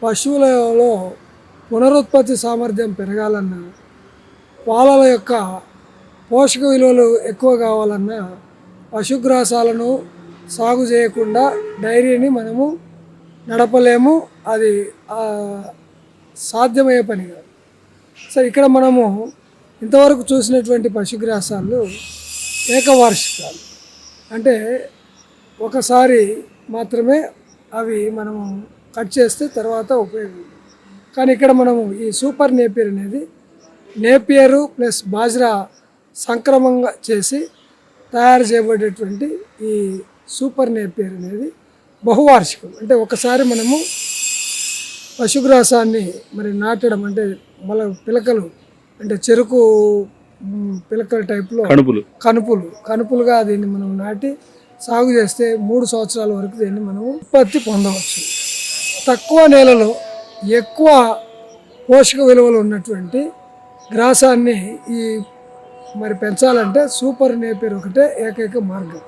పశువులలో పునరుత్పత్తి సామర్థ్యం పెరగాలన్నా, పాలల యొక్క పోషక విలువలు ఎక్కువ కావాలన్నా పశుగ్రాసాలను సాగు చేయకుండా డైరీని మనము నడపలేము. అది సాధ్యమయ్యే పని కాదు. సరే, ఇక్కడ మనము ఇంతవరకు చూసినటువంటి పశుగ్రాసాలు ఏకవార్షికాలు, అంటే ఒకసారి మాత్రమే అవి మనము కట్ చేస్తే తర్వాత ఉపయోగం. కానీ ఇక్కడ మనము ఈ సూపర్ నేపియర్ అనేది నేపియరు ప్లస్ బాజ్రా సంక్రమంగా చేసి తయారు చేయబడేటువంటి ఈ సూపర్ నేపియర్ అనేది బహువార్షికం. అంటే ఒకసారి మనము పశుగ్రాసాన్ని మరి నాటడం అంటే మళ్ళీ పిలకలు, అంటే చెరుకు పిలకల టైప్లో కనుపులుగా దీన్ని మనం నాటి సాగు చేస్తే 3 సంవత్సరాల వరకు దీన్ని మనం ఉత్పత్తి పొందవచ్చు. తక్కువ నేలలో ఎక్కువ పోషక విలువలు ఉన్నటువంటి గ్రాసాన్ని మరి పెంచాలంటే సూపర్ నేపియర్ ఒకటే ఏకైక మార్గం.